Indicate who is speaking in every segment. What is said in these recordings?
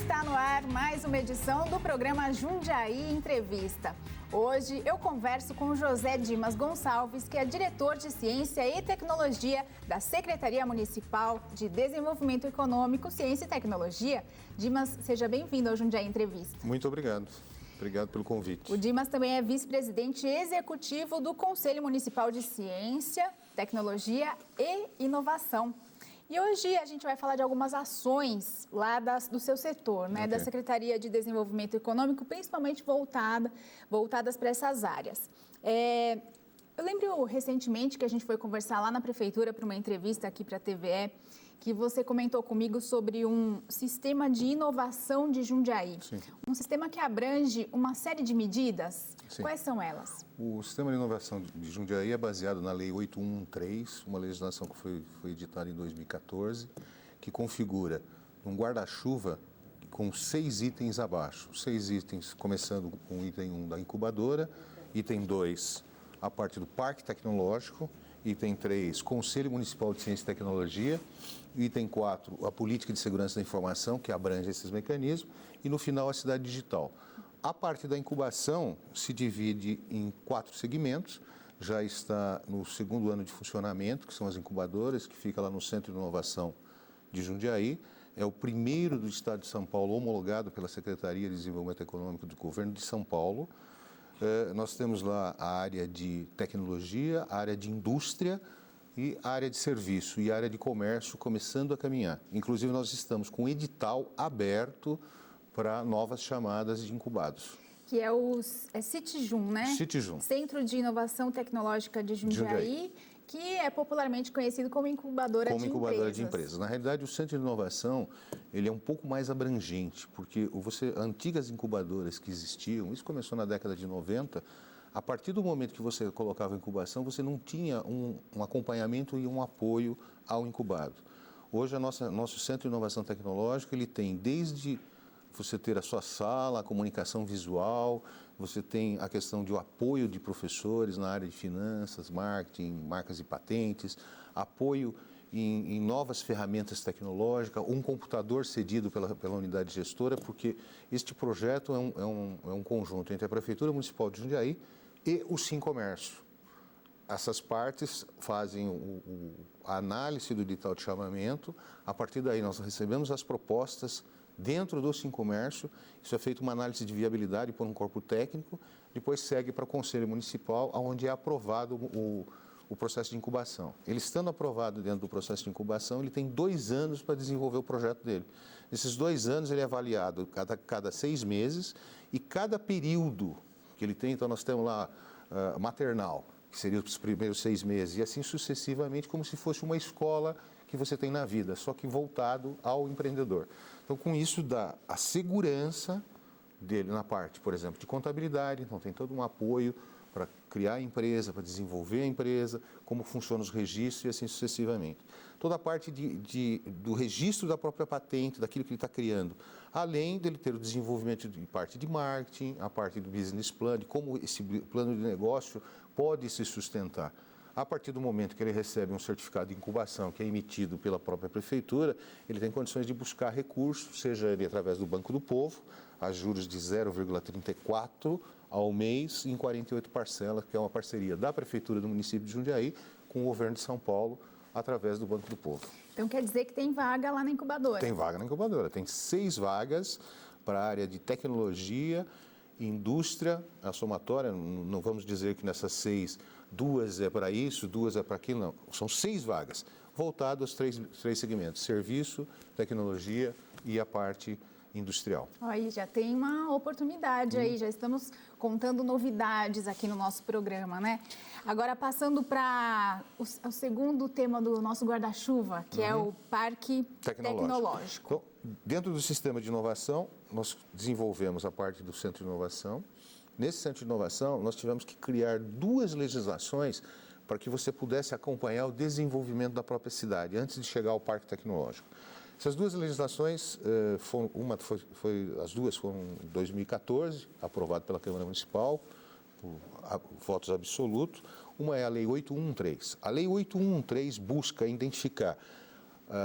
Speaker 1: Está no ar mais uma edição do programa Jundiaí Entrevista. Hoje eu converso com José Dimas Gonçalves, que é diretor de Ciência e Tecnologia da Secretaria Municipal de Desenvolvimento Econômico, Ciência e Tecnologia. Dimas, seja bem-vindo ao Jundiaí Entrevista.
Speaker 2: Muito obrigado. Obrigado pelo convite.
Speaker 1: O Dimas também é vice-presidente executivo do Conselho Municipal de Ciência, Tecnologia e Inovação. E hoje a gente vai falar de algumas ações lá do seu setor, né, da Secretaria de Desenvolvimento Econômico, principalmente voltadas para essas áreas. Eu lembro recentemente que a gente foi conversar lá na Prefeitura para uma entrevista aqui para a TVE, que você comentou comigo sobre um sistema de inovação de Jundiaí.
Speaker 2: Sim.
Speaker 1: Um sistema que abrange uma série de medidas.
Speaker 2: Sim.
Speaker 1: Quais são elas?
Speaker 2: O Sistema de Inovação de Jundiaí é baseado na Lei 8113, uma legislação que foi editada em 2014, que configura um guarda-chuva com 6 itens abaixo. 6 itens, começando com o item 1 da incubadora, item 2, a parte do Parque Tecnológico, item 3, Conselho Municipal de Ciência e Tecnologia, item 4, a Política de Segurança da Informação, que abrange esses mecanismos, e no final a Cidade Digital. A parte da incubação se divide em 4 segmentos, já está no 2º ano de funcionamento, que são as incubadoras, que fica lá no Centro de Inovação de Jundiaí. É o primeiro do Estado de São Paulo homologado pela Secretaria de Desenvolvimento Econômico do Governo de São Paulo. Nós temos lá a área de tecnologia, a área de indústria e a área de serviço e a área de comércio começando a caminhar. Inclusive, nós estamos com um edital aberto para novas chamadas de incubados.
Speaker 1: Que é o Citijum, né?
Speaker 2: Citijum.
Speaker 1: Centro de Inovação Tecnológica de Jundiaí, que é popularmente conhecido como incubadora
Speaker 2: de empresas. Na realidade, o Centro de Inovação ele é um pouco mais abrangente, porque antigas incubadoras que existiam, isso começou na década de 90, a partir do momento que você colocava incubação, você não tinha um acompanhamento e um apoio ao incubado. Hoje, nosso Centro de Inovação Tecnológica ele tem desde você ter a sua sala, a comunicação visual, você tem a questão de apoio de professores na área de finanças, marketing, marcas e patentes, apoio em novas ferramentas tecnológicas, um computador cedido pela unidade gestora, porque este projeto é um conjunto entre a Prefeitura Municipal de Jundiaí e o Sincomércio. Essas partes fazem a análise do edital de chamamento, a partir daí nós recebemos as propostas dentro do Sincomércio, isso é feito uma análise de viabilidade por um corpo técnico, depois segue para o Conselho Municipal, onde é aprovado o processo de incubação. Ele estando aprovado dentro do processo de incubação, ele tem 2 anos para desenvolver o projeto dele. Nesses 2 anos ele é avaliado cada 6 meses e cada período que ele tem, então nós temos lá maternal, que seria os primeiros 6 meses, e assim sucessivamente, como se fosse uma escola que você tem na vida, só que voltado ao empreendedor. Então, com isso, dá a segurança dele na parte, por exemplo, de contabilidade, então tem todo um apoio para criar a empresa, para desenvolver a empresa, como funcionam os registros e assim sucessivamente. Toda a parte do registro da própria patente, daquilo que ele está criando, além dele ter o desenvolvimento de parte de marketing, a parte do business plan, de como esse plano de negócio pode se sustentar. A partir do momento que ele recebe um certificado de incubação que é emitido pela própria Prefeitura, ele tem condições de buscar recursos, seja ele através do Banco do Povo, a juros de 0,34 ao mês, em 48 parcelas, que é uma parceria da Prefeitura do município de Jundiaí com o Governo de São Paulo, através do Banco do Povo.
Speaker 1: Então quer dizer que tem vaga lá na incubadora?
Speaker 2: Tem vaga na incubadora, tem 6 vagas para a área de tecnologia, indústria, a somatória, não vamos dizer que nessas 6, 2 é para isso, 2 é para aquilo, não. São 6 vagas, voltadas aos 3 segmentos, serviço, tecnologia e a parte industrial.
Speaker 1: Aí já tem uma oportunidade aí, já estamos contando novidades aqui no nosso programa, né? Agora, passando para o segundo tema do nosso guarda-chuva, que é o Parque Tecnológico.
Speaker 2: Então, dentro do sistema de inovação, nós desenvolvemos a parte do Centro de Inovação. Nesse Centro de Inovação, nós tivemos que criar 2 legislações para que você pudesse acompanhar o desenvolvimento da própria cidade, antes de chegar ao Parque Tecnológico. Essas 2 legislações, as 2 foram em 2014, aprovado pela Câmara Municipal, por votos absolutos. Uma é a Lei 8113. A Lei 8113 busca identificar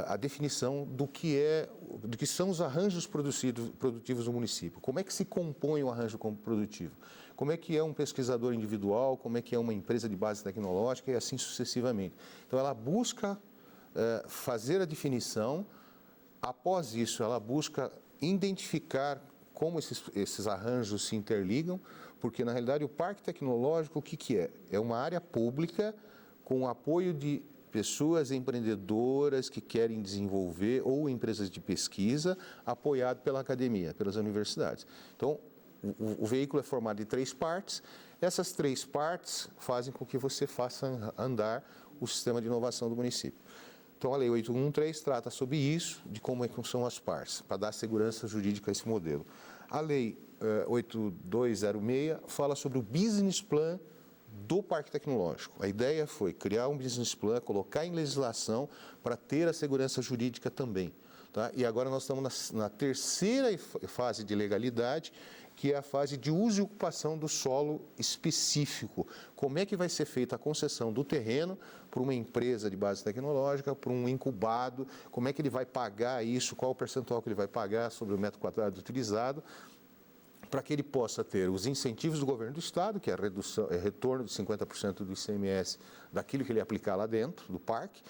Speaker 2: a definição do que são os arranjos produtivos do município. Como é que se compõe o arranjo produtivo? Como é que é um pesquisador individual, como é que é uma empresa de base tecnológica e assim sucessivamente. Então, ela busca fazer a definição, após isso, ela busca identificar como esses arranjos se interligam, porque, na realidade, o parque tecnológico, o que é? É uma área pública com o apoio de pessoas empreendedoras que querem desenvolver ou empresas de pesquisa, apoiado pela academia, pelas universidades. Então, o veículo é formado de 3 partes. Essas 3 partes fazem com que você faça andar o sistema de inovação do município. Então, a Lei 8113 trata sobre isso, de como é que são as partes, para dar segurança jurídica a esse modelo. A Lei 8206 fala sobre o business plan do Parque Tecnológico. A ideia foi criar um business plan, colocar em legislação para ter a segurança jurídica também. Tá? E agora nós estamos na terceira fase de legalidade, que é a fase de uso e ocupação do solo específico. Como é que vai ser feita a concessão do terreno para uma empresa de base tecnológica, para um incubado, como é que ele vai pagar isso, qual o percentual que ele vai pagar sobre o metro quadrado utilizado, para que ele possa ter os incentivos do governo do estado, que é retorno de 50% do ICMS daquilo que ele aplicar lá dentro do parque,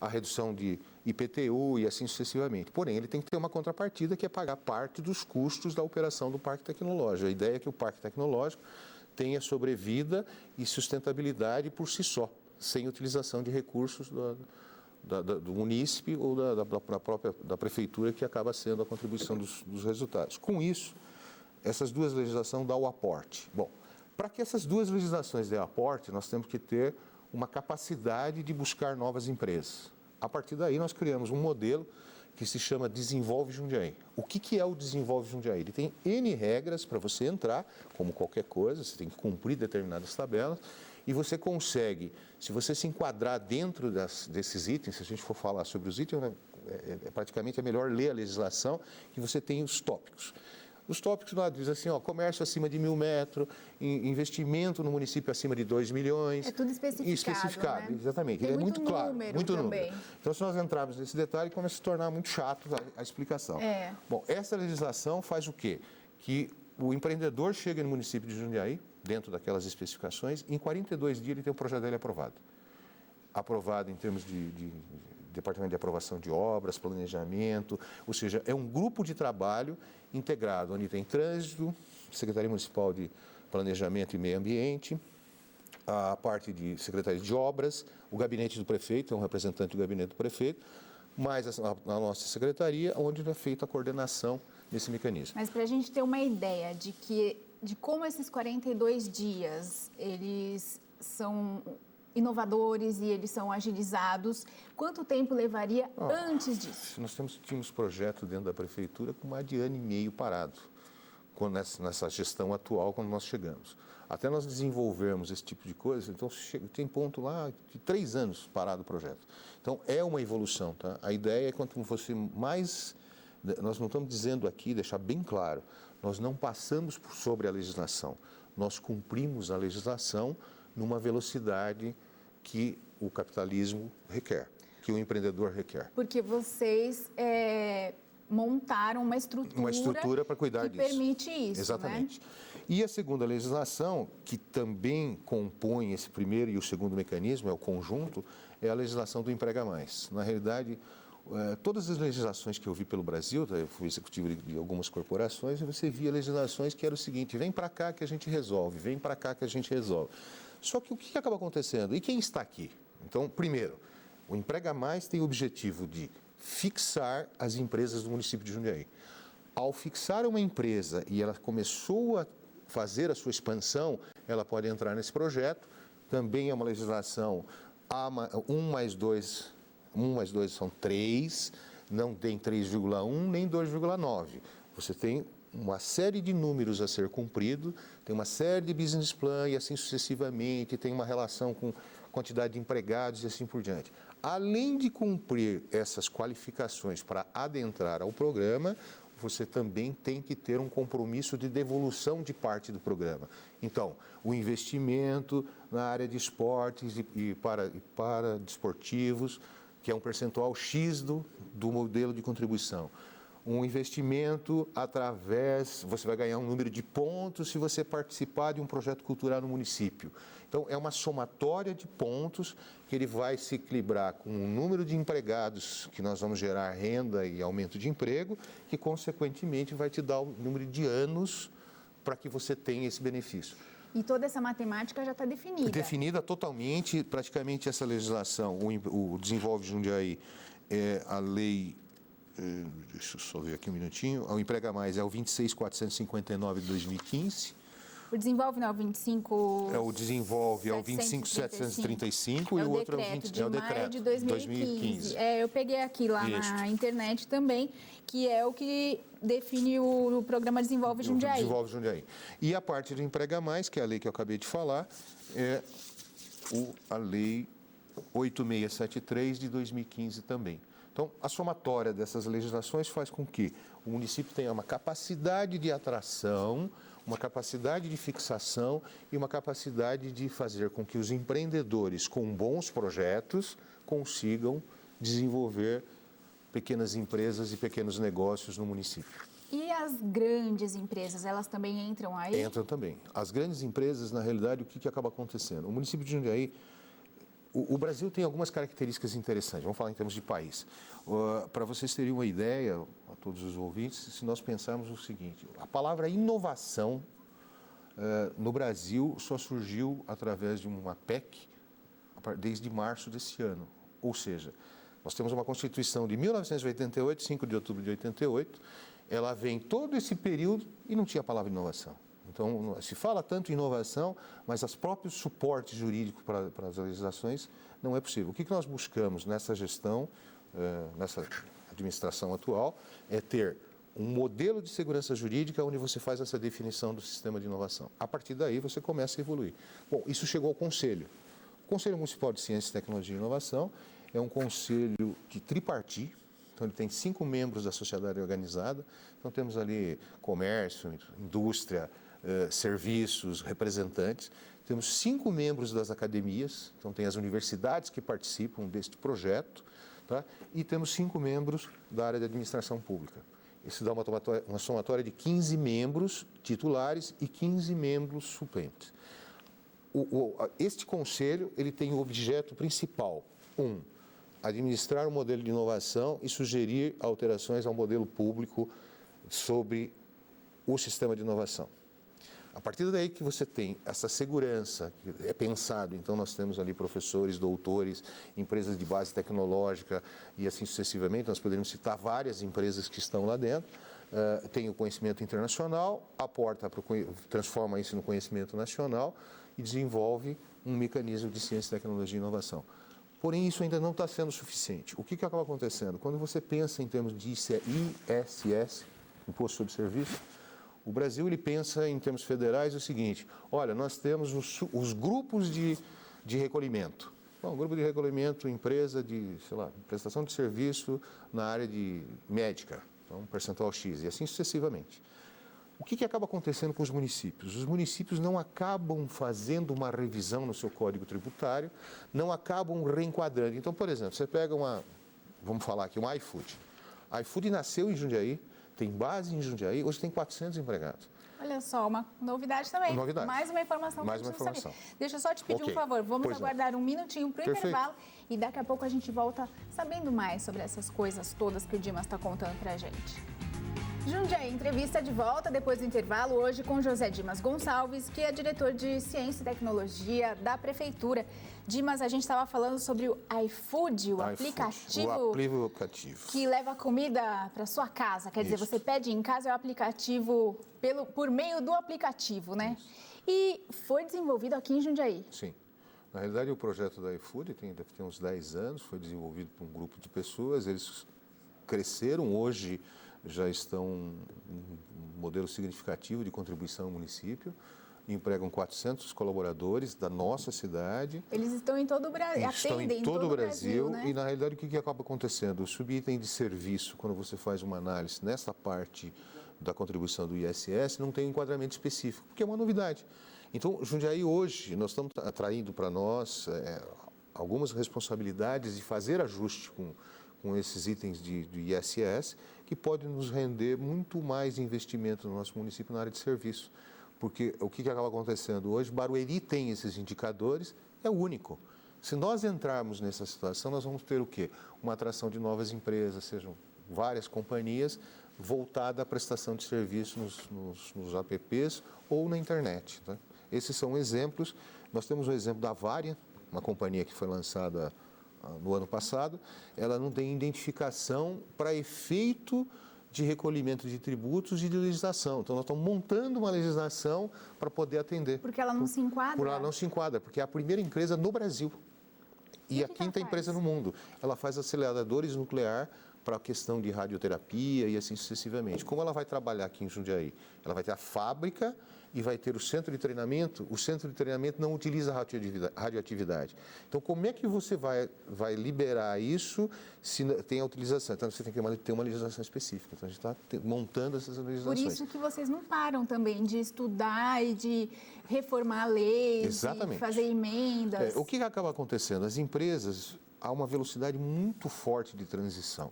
Speaker 2: a redução de IPTU e assim sucessivamente. Porém, ele tem que ter uma contrapartida, que é pagar parte dos custos da operação do parque tecnológico. A ideia é que o parque tecnológico tenha sobrevida e sustentabilidade por si só, sem utilização de recursos do munícipe ou da prefeitura, que acaba sendo a contribuição dos resultados. Com isso, essas duas legislações dão o aporte. Bom, para que essas duas legislações dêem aporte, nós temos que ter uma capacidade de buscar novas empresas. A partir daí, nós criamos um modelo que se chama Desenvolve Jundiaí. O que é o Desenvolve Jundiaí? Ele tem N regras para você entrar, como qualquer coisa, você tem que cumprir determinadas tabelas, e você consegue, se você se enquadrar dentro desses itens, se a gente for falar sobre os itens, praticamente é melhor ler a legislação, que você tem os tópicos. Os tópicos lá dizem assim, comércio acima de 1.000 metros, investimento no município acima de 2 milhões.
Speaker 1: É tudo especificado, né?
Speaker 2: Exatamente.
Speaker 1: Tem
Speaker 2: ele é muito claro, muito
Speaker 1: também.
Speaker 2: número. Então, se nós entrarmos nesse detalhe, começa a se tornar muito chato a explicação. Bom, essa legislação faz o quê? Que o empreendedor chega no município de Jundiaí, dentro daquelas especificações, em 42 dias ele tem o projeto dele aprovado. Aprovado em termos de Departamento de Aprovação de Obras, Planejamento, ou seja, é um grupo de trabalho integrado, onde tem Trânsito, Secretaria Municipal de Planejamento e Meio Ambiente, a parte de Secretaria de Obras, o gabinete do prefeito, é um representante do gabinete do prefeito, mais a nossa secretaria, onde é feita a coordenação desse mecanismo.
Speaker 1: Mas para a gente ter uma ideia de como esses 42 dias, eles são inovadores e eles são agilizados, quanto tempo levaria antes disso?
Speaker 2: Nós tínhamos projeto dentro da prefeitura com mais de 1 ano e meio parado, nessa gestão atual, quando nós chegamos. Até nós desenvolvermos esse tipo de coisa, então tem ponto lá de 3 anos parado o projeto. Então, é uma evolução, tá? A ideia é quanto você mais... Nós não estamos dizendo aqui, deixar bem claro, nós não passamos sobre a legislação, nós cumprimos a legislação numa velocidade que o capitalismo requer, que o empreendedor requer.
Speaker 1: Porque vocês montaram uma estrutura para cuidar disso. Que permite isso,
Speaker 2: exatamente.
Speaker 1: Né?
Speaker 2: E a segunda legislação, que também compõe esse primeiro e o segundo mecanismo, é o conjunto, é a legislação do Emprega Mais. Na realidade, todas as legislações que eu vi pelo Brasil, eu fui executivo de algumas corporações, e você via legislações que era o seguinte: vem para cá que a gente resolve, vem para cá que a gente resolve. Só que o que acaba acontecendo? E quem está aqui? Então, primeiro, o Emprega Mais tem o objetivo de fixar as empresas do município de Jundiaí. Ao fixar uma empresa e ela começou a fazer a sua expansão, ela pode entrar nesse projeto. Também é uma legislação 1 mais 2 são 3, não tem 3,1 nem 2,9. Você tem uma série de números a ser cumprido, tem uma série de business plan e assim sucessivamente, tem uma relação com quantidade de empregados e assim por diante. Além de cumprir essas qualificações para adentrar ao programa, você também tem que ter um compromisso de devolução de parte do programa. Então, o investimento na área de esportes e para desportivos que é um percentual X do modelo de contribuição. Um investimento através, você vai ganhar um número de pontos se você participar de um projeto cultural no município. Então, é uma somatória de pontos que ele vai se equilibrar com o número de empregados que nós vamos gerar renda e aumento de emprego, que, consequentemente, vai te dar o número de anos para que você tenha esse benefício.
Speaker 1: E toda essa matemática já está definida?
Speaker 2: Definida totalmente, praticamente essa legislação, o Desenvolve Jundiaí, é a lei... Deixa eu só ver aqui um minutinho. O Emprega Mais é o 26.459 de 2015.
Speaker 1: O Desenvolve não é o 25...
Speaker 2: O Desenvolve é o 25.735 e o outro é o 20...
Speaker 1: É o decreto de 2015. Eu peguei aqui lá na internet também, que é o que define o programa Desenvolve Jundiaí.
Speaker 2: Desenvolve Jundiaí. E a parte do Emprega Mais, que é a lei que eu acabei de falar, é a lei 8673 de 2015 também. Então, a somatória dessas legislações faz com que o município tenha uma capacidade de atração, uma capacidade de fixação e uma capacidade de fazer com que os empreendedores com bons projetos consigam desenvolver pequenas empresas e pequenos negócios no município.
Speaker 1: E as grandes empresas, elas também entram aí?
Speaker 2: Entram também. As grandes empresas, na realidade, o que acaba acontecendo? O município de Jundiaí, o Brasil tem algumas características interessantes, vamos falar em termos de país. Para vocês terem uma ideia, a todos os ouvintes, se nós pensarmos o seguinte, a palavra inovação no Brasil só surgiu através de uma PEC desde março desse ano. Ou seja, nós temos uma Constituição de 1988, 5 de outubro de 88, ela vem todo esse período e não tinha a palavra inovação. Então, se fala tanto em inovação, mas os próprios suportes jurídicos para as legislações não é possível. O que nós buscamos nessa gestão, nessa administração atual, é ter um modelo de segurança jurídica onde você faz essa definição do sistema de inovação. A partir daí, você começa a evoluir. Bom, isso chegou ao Conselho. O Conselho Municipal de Ciência, Tecnologia e Inovação é um conselho de tripartite. Então, ele tem 5 membros da sociedade organizada. Então, temos ali comércio, indústria, serviços, representantes. Temos 5 membros das academias, então tem as universidades que participam deste projeto, tá? E temos 5 membros da área de administração pública. Isso dá uma somatória de 15 membros titulares e 15 membros suplentes. Este conselho ele tem o objeto principal, administrar o modelo de inovação e sugerir alterações ao modelo público sobre o sistema de inovação. A partir daí que você tem essa segurança, que é pensado, então nós temos ali professores, doutores, empresas de base tecnológica e assim sucessivamente, nós poderíamos citar várias empresas que estão lá dentro, tem o conhecimento internacional, transforma isso no conhecimento nacional e desenvolve um mecanismo de ciência, tecnologia e inovação. Porém, isso ainda não está sendo suficiente. O que acaba acontecendo? Quando você pensa em termos de ISS, Imposto sobre Serviço, o Brasil ele pensa em termos federais o seguinte, olha, nós temos os grupos de recolhimento. Bom, grupo de recolhimento, empresa de, prestação de serviço na área de médica, então, percentual X, e assim sucessivamente. O que acaba acontecendo com os municípios? Os municípios não acabam fazendo uma revisão no seu código tributário, não acabam reenquadrando. Então, por exemplo, você pega vamos falar aqui, um iFood. A iFood nasceu em Jundiaí, tem base em Jundiaí, hoje tem 400 empregados.
Speaker 1: Olha só, uma novidade também.
Speaker 2: Novidade.
Speaker 1: Mais uma informação que a gente não sabia. Deixa eu só te pedir um favor, vamos aguardar um minutinho para o intervalo e daqui a pouco a gente volta sabendo mais sobre essas coisas todas que o Dimas está contando para a gente. Jundiaí, entrevista de volta depois do intervalo, hoje com José Dimas Gonçalves, que é diretor de Ciência e Tecnologia da Prefeitura. Dimas, a gente estava falando sobre o iFood, o aplicativo que leva comida para sua casa. Quer dizer, você pede em casa, é o aplicativo por meio do aplicativo, né? Isso. E foi desenvolvido aqui em Jundiaí.
Speaker 2: Sim. Na realidade, o projeto da iFood deve ter uns 10 anos, foi desenvolvido por um grupo de pessoas, eles cresceram, hoje já estão um modelo significativo de contribuição ao município, empregam 400 colaboradores da nossa cidade.
Speaker 1: Eles estão em todo o Brasil,
Speaker 2: atendem em todo o Brasil, né? E na realidade o que acaba acontecendo? O subitem de serviço, quando você faz uma análise nessa parte da contribuição do ISS, não tem um enquadramento específico, porque é uma novidade. Então, Jundiaí hoje, nós estamos atraindo para nós algumas responsabilidades de fazer ajuste com esses itens de ISS, que pode nos render muito mais investimento no nosso município na área de serviço. Porque o que acaba acontecendo hoje, Barueri tem esses indicadores, é o único. Se nós entrarmos nessa situação, nós vamos ter o quê? Uma atração de novas empresas, sejam várias companhias, voltada à prestação de serviço nos apps ou na internet. Tá? Esses são exemplos. Nós temos o exemplo da Varia, uma companhia que foi lançada no ano passado. Ela não tem identificação para efeito de recolhimento de tributos e de legislação. Então, nós estamos montando uma legislação para poder atender.
Speaker 1: Porque ela não se enquadra?
Speaker 2: Por ela não se enquadra, porque é a primeira empresa no Brasil e a quinta empresa no mundo. Ela faz aceleradores nuclear para a questão de radioterapia e assim sucessivamente. Como ela vai trabalhar aqui em Jundiaí? Ela vai ter a fábrica e vai ter o centro de treinamento. O centro de treinamento não utiliza radioatividade. Então, como é que você vai liberar isso se tem a utilização? Então, você tem que ter uma legislação específica. Então, a gente está montando essas legislações.
Speaker 1: Por isso que vocês não param também de estudar e de reformar leis,
Speaker 2: exatamente,
Speaker 1: de fazer emendas.
Speaker 2: O que acaba acontecendo? As empresas, há uma velocidade muito forte de transição.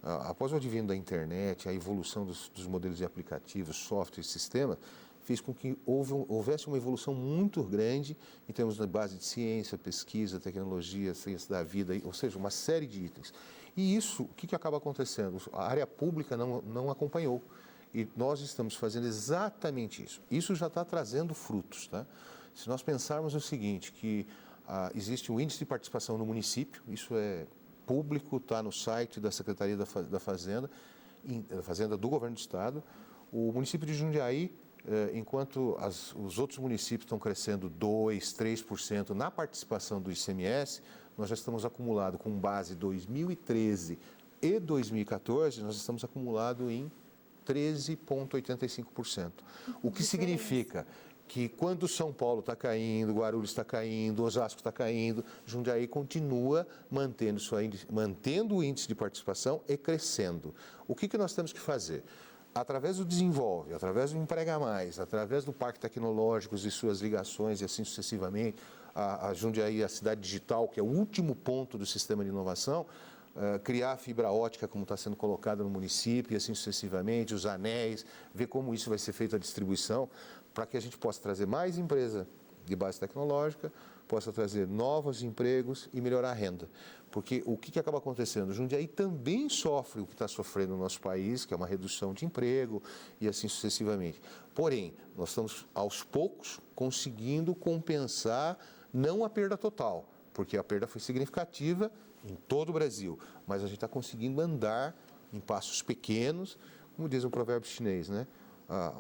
Speaker 2: Após o advento da internet, a evolução dos modelos de aplicativos, software e sistemas, fez com que houvesse uma evolução muito grande em termos da base de ciência, pesquisa, tecnologia, ciência da vida, ou seja, uma série de itens. E isso, o que acaba acontecendo? A área pública não acompanhou. E nós estamos fazendo exatamente isso. Isso já está trazendo frutos. Tá? Se nós pensarmos o seguinte, que existe um índice de participação no município, isso é público, está no site da Secretaria da Fazenda do Governo do Estado. O município de Jundiaí, enquanto os outros municípios estão crescendo 2%, 3% na participação do ICMS, nós já estamos acumulados com base 2013 e 2014, nós estamos acumulados em 13,85%. O que significa que quando São Paulo está caindo, Guarulhos está caindo, Osasco está caindo, Jundiaí continua mantendo o índice de participação e crescendo. O que nós temos que fazer? Através do Desenvolve, através do Emprega Mais, através do Parque Tecnológico e suas ligações e assim sucessivamente, a Jundiaí, a cidade digital, que é o último ponto do sistema de inovação, criar a fibra ótica como está sendo colocada no município e assim sucessivamente, os anéis, ver como isso vai ser feito a distribuição, para que a gente possa trazer mais empresa de base tecnológica, possa trazer novos empregos e melhorar a renda. Porque o que acaba acontecendo? Jundiaí também sofre o que está sofrendo no nosso país, que é uma redução de emprego e assim sucessivamente. Porém, nós estamos aos poucos conseguindo compensar não a perda total, porque a perda foi significativa em todo o Brasil, mas a gente está conseguindo andar em passos pequenos, como diz o provérbio chinês, né? A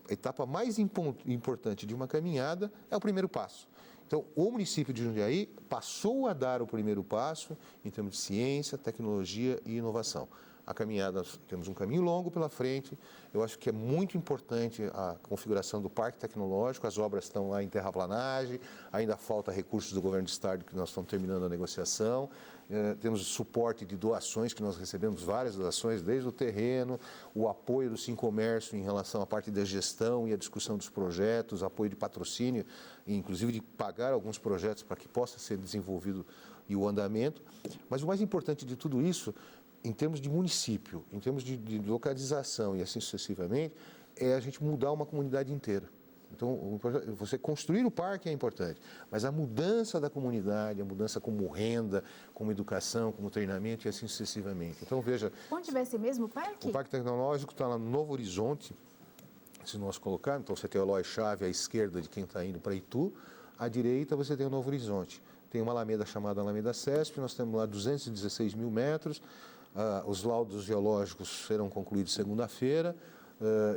Speaker 2: etapa mais importante de uma caminhada é o primeiro passo. Então, o município de Jundiaí passou a dar o primeiro passo em termos de ciência, tecnologia e inovação. A caminhada, temos um caminho longo pela frente, eu acho que é muito importante a configuração do Parque Tecnológico, as obras estão lá em terraplanagem, ainda falta recursos do Governo do Estado, que nós estamos terminando a negociação, temos o suporte de doações, que nós recebemos várias doações, desde o terreno, o apoio do Sincomércio em relação à parte da gestão e a discussão dos projetos, apoio de patrocínio, inclusive de pagar alguns projetos para que possa ser desenvolvido e o andamento. Mas o mais importante de tudo isso, em termos de município, em termos de localização e assim sucessivamente, é a gente mudar uma comunidade inteira. Então, você construir o parque é importante, mas a mudança da comunidade, a mudança como renda, como educação, como treinamento e assim sucessivamente. Então, veja...
Speaker 1: Onde vai ser mesmo o parque?
Speaker 2: O Parque Tecnológico está lá no Novo Horizonte, se nós colocarmos. Então, você tem o Eloy Chave à esquerda de quem está indo para Itu, à direita você tem o Novo Horizonte. Tem uma alameda chamada Alameda Cesp, nós temos lá 216 mil metros, os laudos geológicos serão concluídos segunda-feira.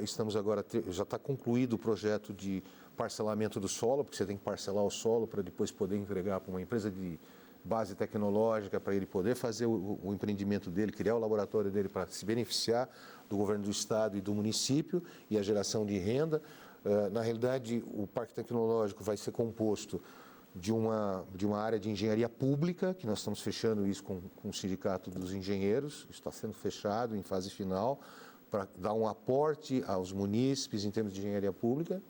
Speaker 2: Estamos agora, já está concluído o projeto de parcelamento do solo, porque você tem que parcelar o solo para depois poder entregar para uma empresa de base tecnológica, para ele poder fazer o empreendimento dele, criar o laboratório dele para se beneficiar do governo do estado e do município e a geração de renda. Na realidade, o Parque Tecnológico vai ser composto de uma área de engenharia pública, que nós estamos fechando isso com o Sindicato dos Engenheiros, isso está sendo fechado em fase final, para dar um aporte aos munícipes em termos de engenharia pública.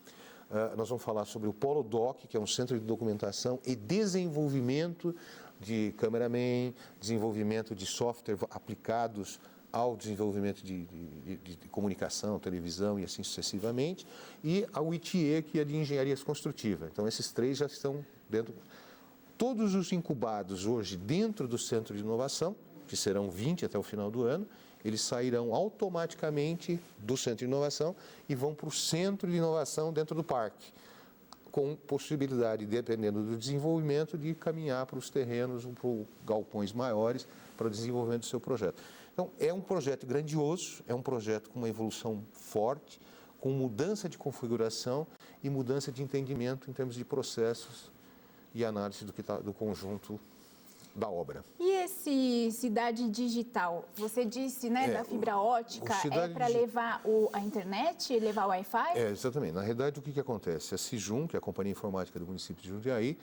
Speaker 2: Nós vamos falar sobre o Polo Doc, que é um centro de documentação e desenvolvimento de cameraman, desenvolvimento de software aplicados ao desenvolvimento de comunicação, televisão e assim sucessivamente, e ao ITE, que é de engenharia construtiva. Então, esses três já estão dentro. Todos os incubados hoje dentro do Centro de Inovação, que serão 20 até o final do ano, eles sairão automaticamente do Centro de Inovação e vão para o Centro de Inovação dentro do parque, com possibilidade, dependendo do desenvolvimento, de caminhar para os terrenos, para galpões maiores, para o desenvolvimento do seu projeto. Então, é um projeto grandioso, é um projeto com uma evolução forte, com mudança de configuração e mudança de entendimento em termos de processos e análise do conjunto da obra.
Speaker 1: E esse Cidade Digital? Você disse, né, da fibra ótica, é para levar a internet, levar o Wi-Fi?
Speaker 2: Exatamente. Na realidade, o que acontece? A Cijum, que é a Companhia Informática do município de Jundiaí,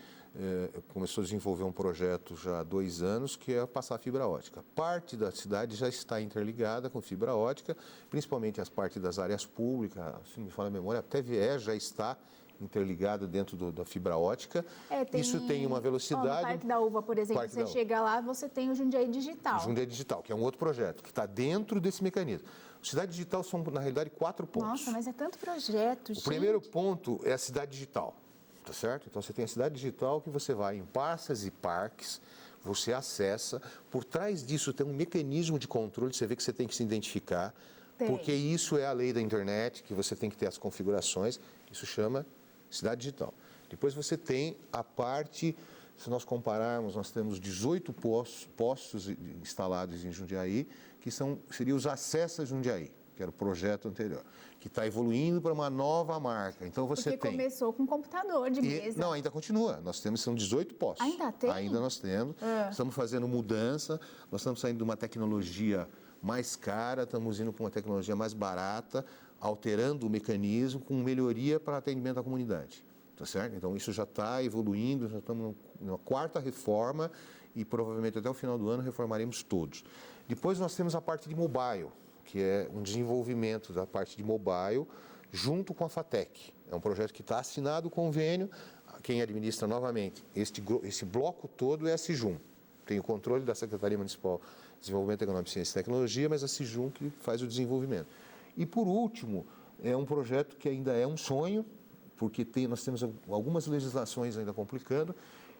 Speaker 2: começou a desenvolver um projeto já há 2 anos, que é passar fibra ótica. Parte da cidade já está interligada com fibra ótica, principalmente as partes das áreas públicas, se não me falha a memória, a TVE já está interligado dentro da fibra ótica. Isso tem uma velocidade...
Speaker 1: no Parque da Uva, por exemplo, você chega lá, você tem o Jundiaí Digital.
Speaker 2: O Jundiaí Digital, que é um outro projeto, que está dentro desse mecanismo. Cidade Digital são, na realidade, 4 pontos.
Speaker 1: Nossa, mas é tanto projeto, gente.
Speaker 2: O primeiro ponto é a Cidade Digital, tá certo? Então, você tem a Cidade Digital que você vai em praças e parques, você acessa. Por trás disso tem um mecanismo de controle, você vê que você tem que se identificar, porque isso é a lei da internet, que você tem que ter as configurações. Isso chama Cidade Digital. Depois você tem a parte, se nós compararmos, nós temos 18 postos instalados em Jundiaí, que seriam os acessos a Jundiaí, que era o projeto anterior, que está evoluindo para uma nova marca. Então você
Speaker 1: Porque começou com computador de mesa.
Speaker 2: Não, ainda continua. São 18 postos.
Speaker 1: Ainda tem?
Speaker 2: Ainda nós temos. Estamos fazendo mudança, nós estamos saindo de uma tecnologia mais cara, estamos indo para uma tecnologia mais barata, alterando o mecanismo com melhoria para atendimento à comunidade, tá certo? Então, isso já está evoluindo, já estamos na 4ª reforma e provavelmente até o final do ano reformaremos todos. Depois nós temos a parte de mobile, que é um desenvolvimento da parte de mobile junto com a FATEC. É um projeto que está assinado o convênio, quem administra novamente esse bloco todo é a Cijum. Tem o controle da Secretaria Municipal de Desenvolvimento Econômico, Ciência e Tecnologia, mas a Cijum que faz o desenvolvimento. E, por último, é um projeto que ainda é um sonho, porque nós temos algumas legislações ainda complicando,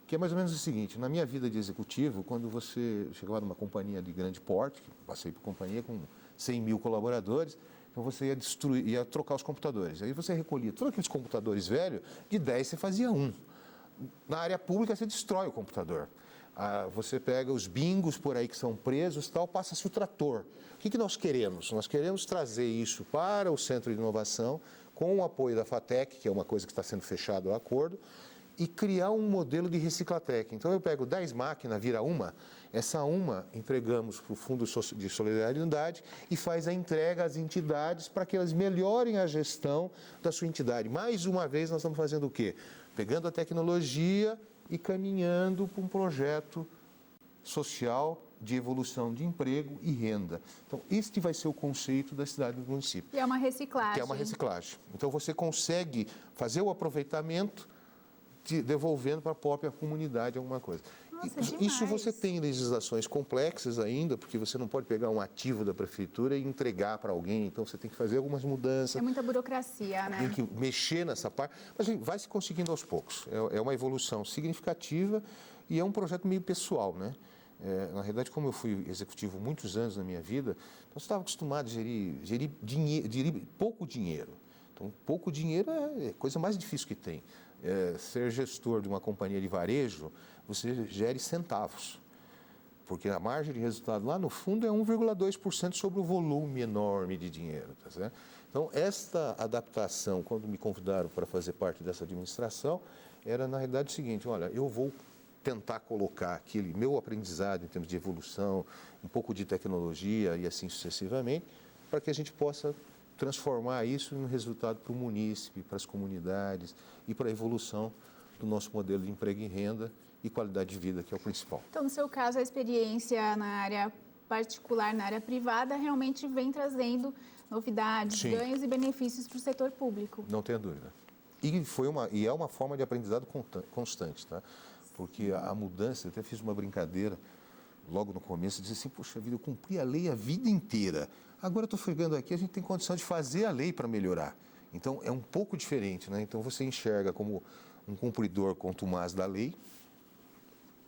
Speaker 2: que é mais ou menos o seguinte: na minha vida de executivo, quando você chegava numa companhia de grande porte, que passei por companhia com 100 mil colaboradores, então você ia trocar os computadores. Aí você recolhia todos aqueles computadores velhos, de 10 você fazia 1. Na área pública você destrói o computador. Você pega os bingos por aí que são presos, passa-se o trator. O que nós queremos? Nós queremos trazer isso para o Centro de Inovação, com o apoio da FATEC, que é uma coisa que está sendo fechado o acordo, e criar um modelo de reciclatec. Então, eu pego 10 máquinas, vira uma, essa uma entregamos para o Fundo de Solidariedade e faz a entrega às entidades para que elas melhorem a gestão da sua entidade. Mais uma vez, nós estamos fazendo o quê? Pegando a tecnologia e caminhando para um projeto social de evolução de emprego e renda. Então, este vai ser o conceito da cidade do município.
Speaker 1: E é uma reciclagem.
Speaker 2: Que é uma reciclagem. Então, você consegue fazer o aproveitamento devolvendo para a própria comunidade alguma coisa.
Speaker 1: Nossa,
Speaker 2: isso você tem legislações complexas ainda, porque você não pode pegar um ativo da prefeitura e entregar para alguém, então você tem que fazer algumas mudanças.
Speaker 1: É muita burocracia, né?
Speaker 2: Tem que mexer nessa parte, mas vai se conseguindo aos poucos. É uma evolução significativa e é um projeto meio pessoal, né? Na realidade, como eu fui executivo muitos anos na minha vida, eu estava acostumado a gerir pouco dinheiro. Então, pouco dinheiro é a coisa mais difícil que tem. Ser gestor de uma companhia de varejo, você gere centavos. Porque a margem de resultado lá no fundo é 1,2% sobre o volume enorme de dinheiro. Tá certo? Então, esta adaptação, quando me convidaram para fazer parte dessa administração, era na realidade o seguinte: olha, eu vou tentar colocar aquele meu aprendizado em termos de evolução, um pouco de tecnologia e assim sucessivamente, para que a gente possa transformar isso em um resultado para o munícipe, para as comunidades e para a evolução do nosso modelo de emprego e renda e qualidade de vida, que é o principal.
Speaker 1: Então, no seu caso, a experiência na área particular, na área privada, realmente vem trazendo novidades,
Speaker 2: Sim,
Speaker 1: ganhos e benefícios para o setor público.
Speaker 2: Não tenha dúvida. E é uma forma de aprendizado constante, tá? porque a mudança, eu até fiz uma brincadeira logo no começo, disse assim, poxa vida, eu cumpri a lei a vida inteira. Agora eu estou chegando aqui, a gente tem condição de fazer a lei para melhorar. Então, é um pouco diferente, né? Então, você enxerga como um cumpridor contumaz da lei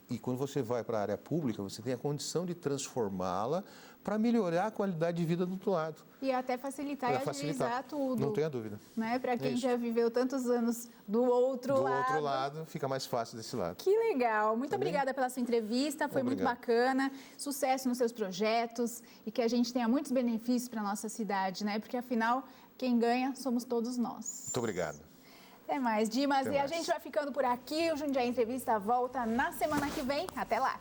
Speaker 2: e quando você vai para a área pública, você tem a condição de transformá-la para melhorar a qualidade de vida do outro lado.
Speaker 1: E até facilitar e agilizar tudo.
Speaker 2: Não tenha dúvida.
Speaker 1: Né? Para quem já viveu tantos anos do outro lado.
Speaker 2: Do outro lado, fica mais fácil desse lado.
Speaker 1: Que legal. Muito obrigada pela sua entrevista, foi muito bacana. Sucesso nos seus projetos e que a gente tenha muitos benefícios para a nossa cidade, né? Porque afinal, quem ganha somos todos nós.
Speaker 2: Muito obrigado.
Speaker 1: Até mais, Dimas. A gente vai ficando por aqui. O Jundiaí Entrevista volta na semana que vem. Até lá.